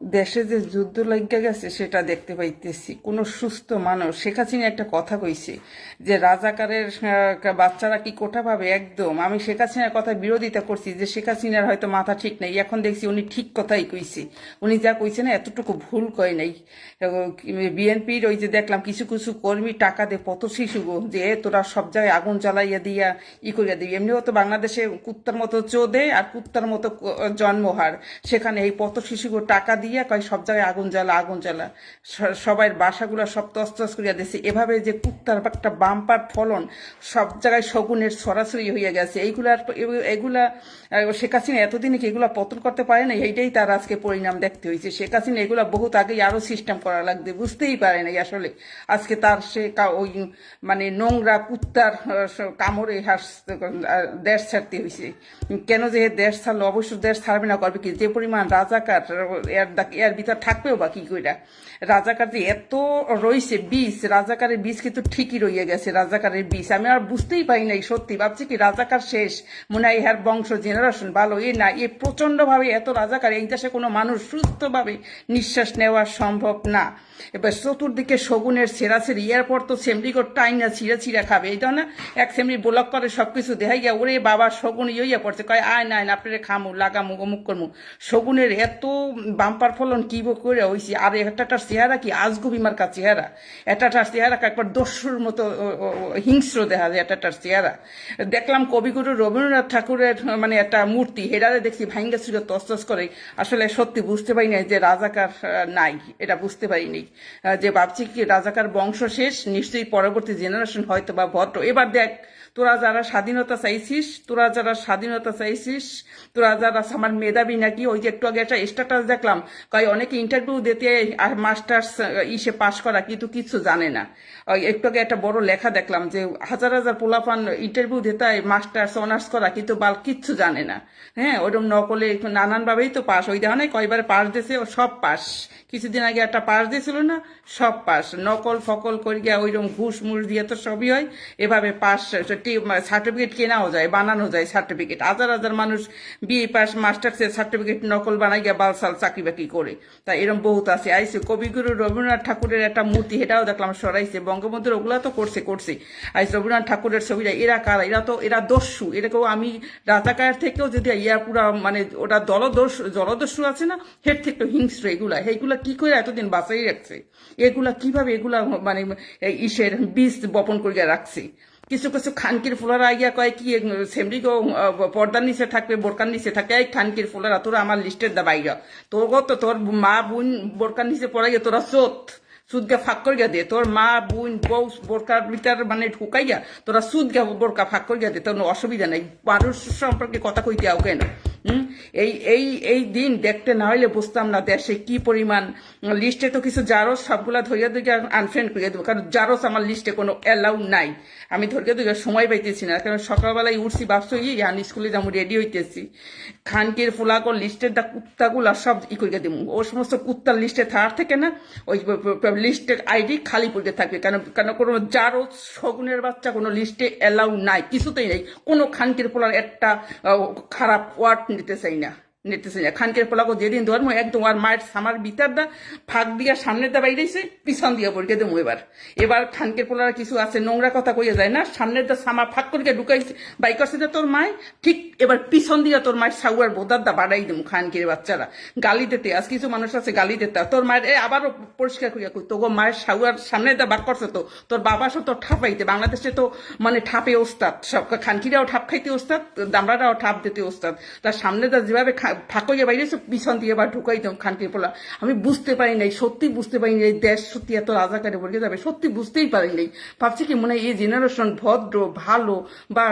দেশে যে যুদ্ধ লাগিয়া গেছে সেটা দেখতে পাইতেছি। কোনো সুস্থ মানুষ, শেখ হাসিনা একটা কথা কইছে যে রাজাকারের বাচ্চারা কি কোঠা পাবে। একদম আমি শেখ হাসিনার কথা বিরোধিতা করছি যে শেখ হাসিনার হয়তো মাথা ঠিক নেই। এখন দেখছি উনি ঠিক কথাই কইছে। উনি যা কইছে না এতটুকু ভুল কয় নাই। বিএনপির ওই যে দেখলাম কিছু কিছু কর্মী টাকা দে পথ শিশু যে তোরা সব জায়গায় আগুন জ্বালাইয়া দিয়া করিয়া দিবি। এমনিও তো বাংলাদেশে কুত্তার মতো চোদে আর কুত্তার মতো জন্মহার, সেখানে এই পথ শিশুকে টাকা দিয়া কয় সব জায়গায় আগুন জ্বালা আগুন জ্বালা, সবাই বাসাগুলো সব তস্তস করিয়া দিয়েছে। এভাবে যে কুত্তার একটা বাম্পার ফলন সব জায়গায় শগুনের সরাসরি হইয়া গেছে। এগুলা শেখ হাসিনা এতদিনে কি এগুলা পতন করতে পারে না? এইটাই তার আজকে পরিণাম দেখতে হয়েছে। শেখ হাসিনা এগুলা বহুত আগেই আরো সিস্টেম করা লাগবে, বুঝতেই পারে নাই আসলে আজকে তার সে ওই মানে নোংরা কুত্তার কামড়ে দেশ ছাড়তে হয়েছে। কেন যে দেশ ছাড়লো? অবশ্য দেশ ছাড়বে না, করবে কি? যে পরিমাণ রাজাকার এর ভিতর থাকবেও বা কি কইরা। রাজাকার যে এত রয়েছে বীজ, রাজাকারের বীজ কিন্তু ঠিকই রইয়া গেছে। রাজাকারের বীজ আমি আর বুঝতেই পারি নাই, সত্যি ভাবছি কি রাজাকার শেষ, মনে হয় ইহার বংশ জেনারেশন ভালো। এ না, এ প্রচন্ড ভাবে এত রাজাকার, এই দেশে কোনো মানুষ সুস্থভাবে নিঃশ্বাস নেওয়া সম্ভব না। এবার চতুর্দিকে শগুনের ছেঁড়াছেড়ি, এরপর তো সেমরিগর টাইনা ছিঁড়া ছিঁড়া খাবে। এইটা না এক সেমরি ব্লক করে সবকিছু দেখাই গিয়া ওরে বাবা শগুন ইয়া পড়ছে, কয় আয় না আপনারে খামু লাগামু অমুক করমু। শগুনের এত বাম্পার ফলন কি করে হয়েছে। আর একটাটার চেহারা কি আজগুবি মার্কা চেহারা, একটাটার চেহারা একবার দস্যুর মতো হিংস্র দেখা যায়। একটাটার চেহারা দেখলাম কবিগুরু রবীন্দ্রনাথ ঠাকুরের মানে একটা মূর্তি, হেডারে দেখছি ভাঙ্গা ছিল তস্তস করে। আসলে সত্যি বুঝতে পারি নাই যে রাজাকার নাই, এটা বুঝতে পারিনি। যে ভাবছি কি রাজাকার বংশ শেষ, নিশ্চয়ই পরবর্তী জেনারেশন হয়তো বা ভদ্র। এবার দেখ তোরা যারা স্বাধীনতা চাইছিস, তোরা যারা আমার মেধাবী নাকি, ওই যে একটু আগে একটা স্ট্যাটাস দেখলাম কয় অনেকে ইন্টারভিউ দিতে আর মাস্টার্স ইসে পাশ করা কিন্তু কিছু জানে না। একটু আগে একটা বড় লেখা দেখলাম যে হাজার হাজার পোলাপান ইন্টারভিউ দিতে মাস্টার্স অনার্স করা কিন্তু বাল কিচ্ছু জানে না। হ্যাঁ, ওরকম নকলে নানানভাবেই তো পাস। ওই দেখো না কয়বার পাস দিয়েছে, ও সব পাস। কিছুদিন আগে একটা পাস দিয়েছিল না, সব পাস। নকল ফকল করে গিয়া ওইরকম ঘুষ মুষ দিয়ে তো সবই হয়। এভাবে পাস সার্টিফিকেট কেনাও যায়, বানানো যায় সার্টিফিকেট। হাজার হাজার মানুষ বিএ পাস মাস্টার্সের সার্টিফিকেট নকল বানাই গিয়া বালসাল চাকরি বাকরি করে। তা এরকম বহুত আছে। আইসে কবিগুরু রবীন্দ্রনাথ ঠাকুরের একটা মূর্তি, সেটাও দেখলাম সরাইছে। বঙ্গবন্ধুর ওগুলা তো করছে। আইস রবীন্দ্রনাথ ঠাকুরের ছবিটা, এরা কারা? এরা দস্যু। এটাকেও আমি রাজাকার থেকেও যদি ইয়া পুরা মানে ওটা জলদস্যু আছে না, হের থেকে হিংস্র। এইগুলা কি করে এতদিন বাঁচাই রাখছে? এগুলা কিভাবে মানে ইসের বীজ বপন করিয়া রাখছে? কিছু কিছু খানকির ফুলারা আইয়া কয় কি সেমরিগো পর্দার নিচে থাকবে, বোরকার নিচে থাকে। এই খানকির ফুলারা তোরা আমার লিস্টের দা বাইরা, তোর মা বোন বোরকার নিচে পড়ে গিয়ে তোরা সুদগা ফাঁক করিয়া দে। তোর মা বোন বউ বোরকার ভিতর মানে ঢুকাইয়া তোরা সুদগা বোরকা ফাঁক করিয়া দে, তোর অসুবিধা নেই। মানুষ সম্পর্কে কথা কইতে আও কেন? এই এই এই দিন দেখতে না হইলে বুঝতাম না দেশে কি পরিমাণ। লিস্টে তো কিছু জারস সবগুলা ধরিয়া ধরিয়া আনফ্রেন্ড করিয়া দেবো, কারণ জারস আমার লিস্টে কোনো অ্যালাউ নাই। আমি ধরিয়া ধরিয়া সময় পাইতেছি না, কারণ সকালবেলায় উঠছি ভাবছি ইয়ান স্কুলে যাবো, রেডি হইতেছি। খানকির ফুলাকর লিস্টের দা কুত্তাগুলা সব করিয়া দেবো। ও সমস্ত কুত্তার লিস্টে থাকার থেকে না ওই লিস্টের আইডি খালি পড়ে থাকবে। কেন কোনো জারস শগুনের বাচ্চা কোনো লিস্টে অ্যালাউ নাই, কিছুতেই নেই। কোনো খানকির ফুলার একটা খারাপ ওয়ার্ড নিতে চাই না। খানকের পোলাকে যেদিন ধর্ম একদম আর মায়ের সামার ভিতর দা ফাঁক দিয়া সামনে দা বাইরেছে, পিছন দিয়া পড়ে দেবো। এবার খানকের পোলারা কিছু আছে নোংরা কথা কইয়া যায় না, সামনের দা সামা ফাঁক করে ঢুকাইছে বাই করছে যে তোর মায়, ঠিক এবার পিছন দিয়া তোর মায়ের সাউয়ার বোদার দা বাড়াই দেবো। খানকের বাচ্চারা গালি দিতে, আজ কিছু মানুষ আছে গালি দিতে, তোর মায়ের আবারও পরিষ্কার করিয়া কই তোর মায়ের সাউয়ার সামনে দা বাক করছে তো তোর বাবা সব তোর ঠাপাইতে। বাংলাদেশে তো মানে ঠাপে ওস্তাদ সব, খানকিরাও ঠাপ খাইতে ওস্তাদ, দামড়ারাও ঠাপ দিতে ওস্তাদ। তার সামনে দা যেভাবে ফাঁকইয়া বাইরে পিছন দিয়ে এবার ঢুকাইতাম খানকির পোলা। আমি বুঝতে পারি নাই, সত্যি বুঝতে পারি নাই দেশ সত্যি এত রাজাকারে বলে যাবে, সত্যি বুঝতেই পারি নাই। ভাবছি কি মনে হয় এই জেনারেশন ভদ্র ভালো বা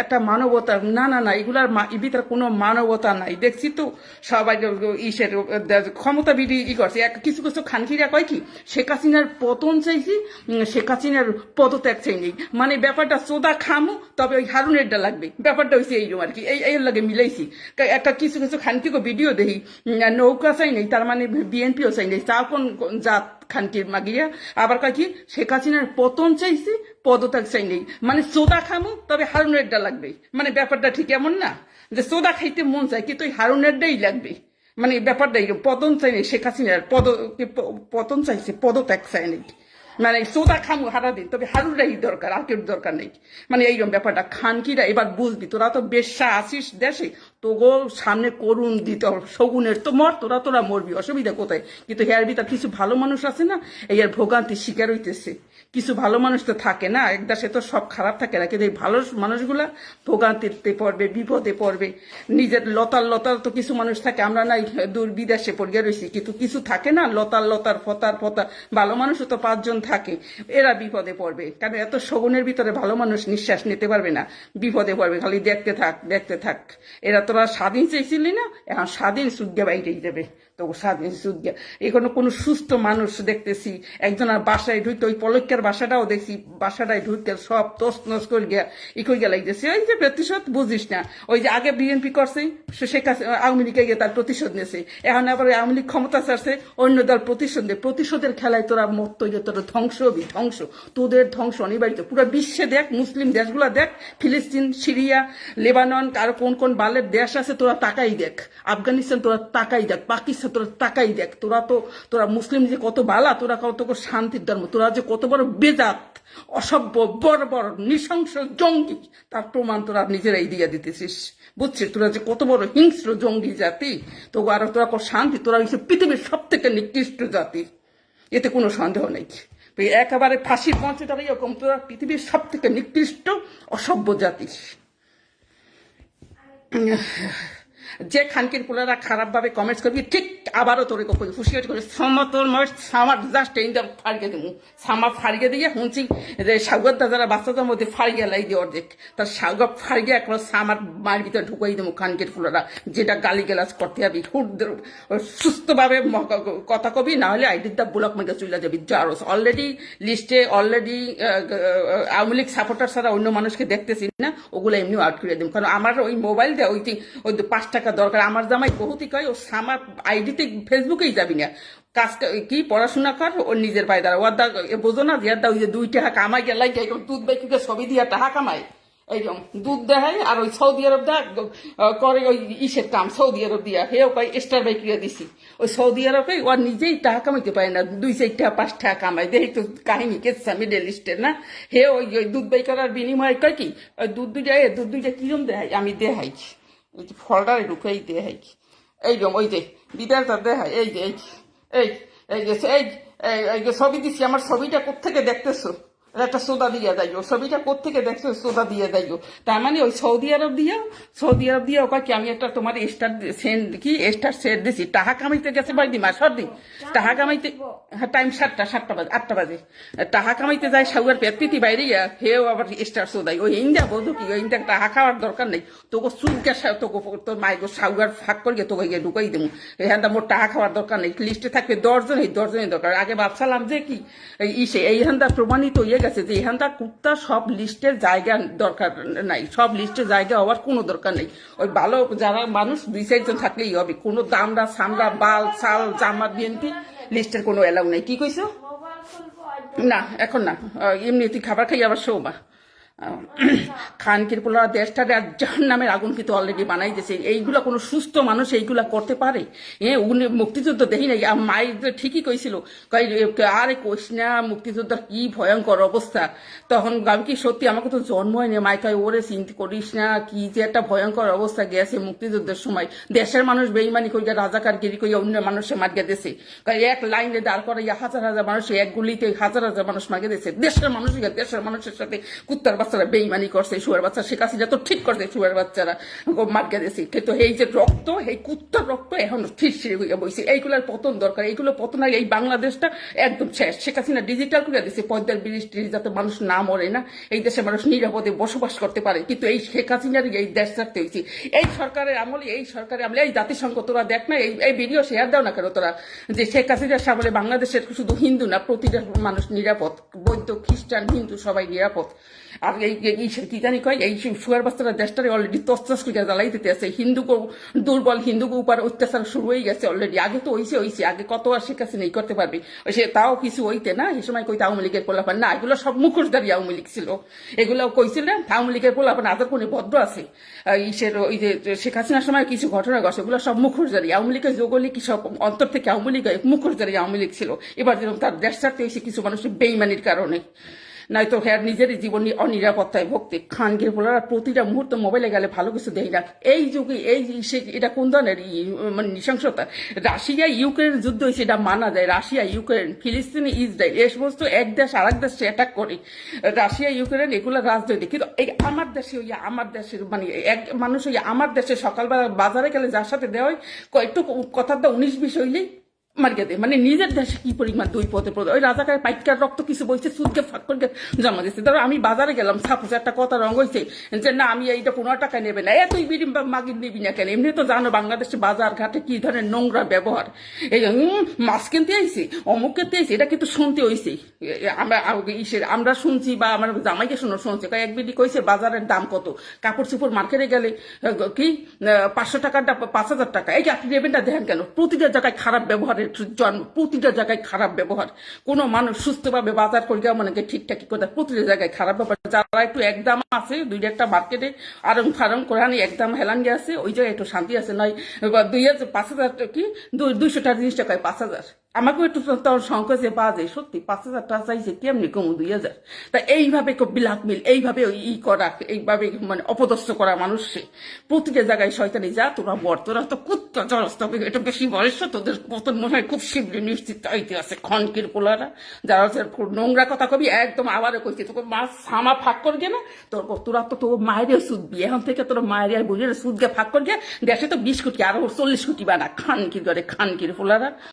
একটা মানবতা, না এগুলার ভিতরে কোনো মানবতা নাই। দেখছি তো সবাই ইসের ক্ষমতা বিধি করছে। কিছু কিছু খানকিরা কয় কি শেখ হাসিনার পতন চাইছি, শেখ হাসিনার পদত্যাগ চাই নেই। মানে ব্যাপারটা সোদা খামু তবে ওই হারুনেরটা লাগবে, ব্যাপারটা হয়েছে এইরকম আর কি। এই লাগে মিলাইছি। একটা কিছু কিছু খানকিকে ভিডিও দেখি নৌকা চাই নেই, তার মানে বিএনপিও চাই নেই। তা কোন জাত খানকির মাগিয়া? আবার কয় কি শেখ হাসিনার পতন চাইছি পদত্যাগ চাই নেই, মানে সোদা খামু তবে হারুনেরটা লাগবে। মানে ব্যাপারটা ঠিক এমন না যে সোদা খাইতে মন চায় কিন্তু ওই হারুনেরটাই লাগবে। মানে ব্যাপারটা এরকম, পতন চাইনি শেখ হাসিনার পতন চাইছে, পদত্যাগ চাইনি। মানে সোদা খামু হারা দিন, তবে হারুরাই দরকার, আর কেউ দরকার নেই। মানে এইরকম ব্যাপারটা খানকিরা এবার বুঝবি, তোরা তো বেশ্যা আসিস দেশে, তোগো সামনে করুণ দিতে শগুনের তো মর, তোরা তোরা মরবি, অসুবিধা কোথায়? কিন্তু হেয়ার ভিতর কিছু ভালো মানুষ আছে না, এই আর ভোগান্তি শিকার হইতেছে। কিছু ভালো মানুষ তো থাকে না, এক দেশে তো সব খারাপ থাকে না, কিন্তু এই ভালো মানুষগুলা ভোগান্তিতে পড়বে, বিপদে পড়বে। নিজের লতার লতার তো কিছু মানুষ থাকে, আমরা নাই দূর বিদেশে পড়িয়া রয়েছি, কিন্তু কিছু থাকে না লতার লতার ফতার ফতা, ভালো মানুষও তো 5 জন থাকে, এরা বিপদে পড়বে। কারণ এত শগুনের ভিতরে ভালো মানুষ নিঃশ্বাস নিতে পারবে না, বিপদে পড়বে, খালি দেখতে থাক দেখতে থাক। এরা তোরা স্বাধীন চাইছিলি না, এখন স্বাধীন সুজ্ঞা বাইরেই যাবে, তো স্বাধীন সুজ্ঞা। এখনো কোনো সুস্থ মানুষ দেখতেছি একজনের বাসায় ঢুকতে, ওই পলকের বাসাটাও দেখছি, বাসাটায় ঢুকতে সব তছনছ করে গিয়া কই গিয়া লাগতেছে। ওই যে প্রতিশোধ বুঝিস না, ওই যে আগে বিএনপি করছে, শেখ হাসিনা আওয়ামী লীগে গিয়ে তার প্রতিশোধ নিয়েছে, এখন আবার আওয়ামী লীগ ক্ষমতা ছাড়ছে, অন্য দল প্রতিশোধ নেয়। প্রতিশোধের খেলায় তোরা মত যে তোরা ধ্বংস হবি, ধ্বংস, তোদের ধ্বংস অনিবার্য। পুরো বিশ্বে দেখ, মুসলিম দেশগুলা দেখ, ফিলিস্তিন, সিরিয়া, লেবানন, আর কোন কোন বালের দেশ আছে তোরা তাকাই দেখ, আফগানিস্তান তোরা তাকাই দেখ, পাকিস্তান তোরা তাকাই দেখ। তোরা মুসলিম যে কত বালা, তোরা কত শান্তির ধর্ম, তোরা যে কত বড় বেজাত, অসভ্য, বড় বড় নৃশংস জঙ্গি, তার প্রমাণ তোরা নিজেরাই দিয়ে দিতেছিস। বুঝছিস তোরা যে কত বড় হিংস্র জঙ্গি জাতি, তো আর তোরা কত শান্তি, তোরা হচ্ছে পৃথিবীর সব থেকে নিকৃষ্ট জাতি, এতে কোনো সন্দেহ নেই। একেবারে ফাঁসির মঞ্চে তারা এরকম, তোরা পৃথিবীর সব থেকে নিকৃষ্ট অসভ্য জাতি। যে খানকির পোলারা খারাপ ভাবে কমেন্টস করবি, ঠিক আবারও তোরে কখন ফুসিয়ে করে সমতল সামার জাস্ট এইটা ফাড়িয়ে দেবো, সামা ফাড়িয়ে দিয়ে শুনছি যে সাগরদা যারা বাচ্চাদের মধ্যে ফাড়িয়ে লাই দিয়ে অর্ধেক, তার সাগর ফাড়িয়ে একবার সামার মায়ের ভিতরে ঢুকাই দেবো খানকির পোলারা, যেটা গালি গালাজ করতে যাবি, সুস্থভাবে কথা কবি, না হলে আইডির দা ব্লক মেঘে চলে যাবি। জারোস অলরেডি লিস্টে, অলরেডি আওয়ামী লীগ সাপোর্টার ছাড়া অন্য মানুষকে দেখতেছি না, ওগুলো এমনি আউট করে দেবো। কারণ আমার ওই মোবাইল দেয় ওই 5 টাকা দরকার, আমার জামাই বহুতই কয় ও সামার আইডিতে ফেসবুকেই যাবি না, কাজ কি পড়াশোনা কর, ওর নিজের পায়ে দাঁড়া। ওর দা বোঝো না, যে ওই যে 2 টাকা কামাই গেলাই দুধ বাইকে ছবি দিয়া টাকা কামায়, এইরকম দুধ দেখায়। আর ওই সৌদি আরব দা করে ওই ইসের কাম, সৌদি আরব দিয়া হেও কয় স্টার বাইক দিছি, ওই সৌদি আরবে ওর নিজেই টাকা কামাইতে পারে না, 2-4 টাকা 5 টাকা কামায়, দেখি তো কাহিনী কেসা মিডল ইস্টের না। হে ওই দুধ বাই করার বিনিময়ে কয় কি, ওই দুধ দুইটা কিরম দেখাই, আমি দেখাই ওই যে ফলটারে ঢুকাই দেখাই, এইরকম ওই যে বিদারটা দেখাই, এই যে এই এই এই যে এই যে ছবি দিছি, আমার ছবিটা কোত্থেকে দেখতেছো, একটা সোদা দিয়ে যাইও, ছবিটা কোত্থেকে দেখছো, সোদা দিয়ে যাইও। তার মানে ওই সৌদি আরব দিয়েও কয় কি, আমি একটা তোমার স্টার সেট দিছি, টাকা কামাইতে গেছে বাড়ি দিমা সর্দি, টাকা কামাইতে, হ্যাঁ টাইম 7টা বাজে, 8টা বাজে, টাকা কামাইতে যায় সাউয়ার পেটপিতি বাইরে হেও আবার স্টার সোদাই, ওই ইন্দা বোঝো কি, ওই ইন্দা টাকা খাওয়ার দরকার নেই, তোকে চুলকে তোকে তোর মায়ের সাউয়ার ফাঁক করিয়ে তোকে গিয়ে ঢুকাই দেবো, এখান মোট টাকা খাওয়ার দরকার নেই। লিস্টে থাকবে 10 জন, এই 10 জনের দরকার। আগে ভাবছিলাম যে কি এইখানটা প্রমাণিত হয়ে গেছে যে এখানটা কুত্তা সব লিস্টের জায়গা দরকার নাই, সব লিস্টের জায়গা হওয়ার কোনো দরকার নেই। ওই ভালো যারা মানুষ 2-4 জন থাকলেই হবে, কোনো দামরা সামরা বাল চাল জামা বিএনপি লিস্টের কোনো এলাউ নেই। কি কইছো? না এখন না, এমনি তুই খাবার খাই আবার শোবা। খানকির পোলা দেশটারে জাহান্নামের আগুন কিন্তু অলরেডি বানাই দিয়েছে। এইগুলা কোনো সুস্থ মানুষ এইগুলা করতে পারে? উনি মুক্তিযুদ্ধ দেখি নাই, মায়ের ঠিকই কইছিল, আরে কইস না মুক্তিযুদ্ধের কি ভয়ঙ্কর অবস্থা। তখন আমি কি সত্যি, আমাকে তো জন্ম হয়নি, মাই কয় ওরে চিন্তা করিস না, কি যে একটা ভয়ঙ্কর অবস্থা গেছে মুক্তিযুদ্ধের সময়। দেশের মানুষ বেইমানি করিয়া রাজাকারগিরি করিয়া অন্য মানুষে মারিয়া দিয়েছে, এক লাইনে দাঁড় করাইয়া হাজার হাজার মানুষ, এক গুলিতে হাজার হাজার মানুষ মারিয়ে দিয়েছে। দেশের মানুষের সাথে কুত্তার বাচ্চারা বেইমানি করছে, শুয়ার বাচ্চা শেখ হাসিনা তো ঠিক করছে, শুয়ার বাচ্চারা মার্কা দিয়েছে। কিন্তু এই যে রক্ত, এই কুত্তার রক্ত এখন ঠিকসে হইয়া বইছে, এইগুলোর পতন দরকার, এইগুলো পতন আগে এই বাংলাদেশটা একদম শেষ। শেখ হাসিনা ডিজিটাল করে দিচ্ছে, পদ্মার ব্রিজ যাতে মানুষ না মরে না, এই দেশে মানুষ নিরাপদে বসবাস করতে পারে। কিন্তু এই শেখ হাসিনার এই দেশ থাকতে হয়েছে, এই সরকারের আমলে, এই জাতিসংঘ তোরা দেখ না, এই ভিডিও শেয়ার দাও না কেন তোরা, যে শেখ হাসিনার সামলে বাংলাদেশের শুধু হিন্দু না, প্রতিটা মানুষ নিরাপদ, বৌদ্ধ বৌদ্ধ খ্রিস্টান হিন্দু সবাই নিরাপদ। আর এই কি জানি কয়, এই সুগার বাস্তারা দেশটারে অলরেডি তসতস করে জ্বালাই দিতে আছে। হিন্দুকেও দুর্বল, হিন্দুকে উপর অত্যাচার শুরু হয়ে গেছে অলরেডি। আগে তো হইছে আগে কত আর শেখ হাসিনা এই করতে পারবে, সে তাও কিছু হইতে না। এই সময় কইতে আওয়ামী লীগের পোলাপান না, এগুলো সব মুখোশধারী আওয়ামী লীগ ছিল। এগুলো কইছিলেন আওয়ামী লীগের পোলাপান আদার কোনে ভদ্র আছে। ইসের ওই যে শেখ হাসিনার সময় কিছু ঘটনা ঘটে, এগুলো সব মুখোশধারী। আওয়ামী লীগের যোগলী কি সব অন্তর থেকে আওয়ামী লীগ মুখোশধারী আওয়ামী লীগ ছিল। এবার যেরকম তার দেশ ছাড়তে হয়েছে কিছু মানুষের বেইমানির কারণে, নয়তো হ্যাঁ নিজেরই জীবন অনিরাপত্তায় ভক্তি। খানগির বলার প্রতিটা মুহূর্তে মোবাইলে গেলে ভালো কিছু দেয় না। এই যুগে এটা কোন ধরনের মানে নৃশংসতা। রাশিয়া ইউক্রেন যুদ্ধ হয়েছে, এটা মানা যায়। রাশিয়া ইউক্রেন, ফিলিস্তিন, ইসরায়েল, এই সমস্ত এক দেশ আর এক দেশে অ্যাটাক করে। রাশিয়া ইউক্রেন এগুলো রাজনৈতিক, কিন্তু এই আমার দেশে আমার দেশের মানে এক মানুষ আমার দেশে সকালবেলা বাজারে গেলে যার সাথে দেওয়া হয় একটু কথার দা 19-20 হইলেই মার্কে দেয়। মানে নিজের দেশে কি পরিমাণ দুই পথে পড়ে। ওই রাজাকার পাইকার রক্ত কিছু বইছে, সুদকে ফাঁক করে জমা দিচ্ছে। ধরো আমি বাজারে গেলাম, সাপোজ একটা কথা রঙ হয়েছে যে না আমি এইটা 15 টাকা নেবে না, তুই বিড়ি মাগি নিবি না কেন? এমনি তো জানো বাংলাদেশে বাজার ঘাটে কি ধরনের নোংরা ব্যবহার। এই মাছ কিনতে আইছি, অমুক কিনতে আইছি, এটা কিন্তু শুনতে হয়েছে। আমরা শুনছি বা আমার জামাইকে শুনছি, এক বিডি কইছে বাজারের দাম কত। কাপড় চোপড় মার্কেটে গেলে কি 500 টাকাটা 5000 টাকা। এই আপনি নেবেন না দেখেন কেন? প্রতিটা জায়গায় খারাপ ব্যবহারের জন্ম, প্রতিটা জায়গায় খারাপ ব্যবহার। কোনো মানুষ সুস্থভাবে বাজার করে মানে ঠিকঠাক করে, প্রতিটা জায়গায় খারাপ ব্যবহার। যারা একটু একদম আছে, দুই একটা মার্কেটে আরং ফারং করে একদম হেলান গিয়ে আছে, ওই জায়গায় একটু শান্তি আছে। নয় 5,000 কি 200 টাকা জিনিসটা কয় 5,000। আমাকেও একটু তখন সংকোচে বাজে, সত্যি 5,000 টাকা চাইছে, কেমনি কমু 2,000? তা এইভাবে ব্ল্যাকমেল, এইভাবে করা, এইভাবে মানে অপদস্থ করা মানুষকে প্রতিটা জায়গায় শয়তানি। যা তোরা বর, তোরা তো কুত্তা জরস, তবে এটা বেশি বয়স, তোদের পতন মনে হয় খুব শীঘ্রই নিশ্চিত হইতে আছে। খনকির পোলারা যারা নোংরা কথা কবি একদম আবারও কইছে, তোকে মাছ সামা ফাঁক করবে না তোরা তো তোর মায়ের সুদবি। এখন থেকে তোর মায়ের আর বুঝে সুদকে ফাঁক করবে, দেশে তো 20 কোটি আরো 40 কোটি বানা। খানকির ঘরে খানকির পোলারা।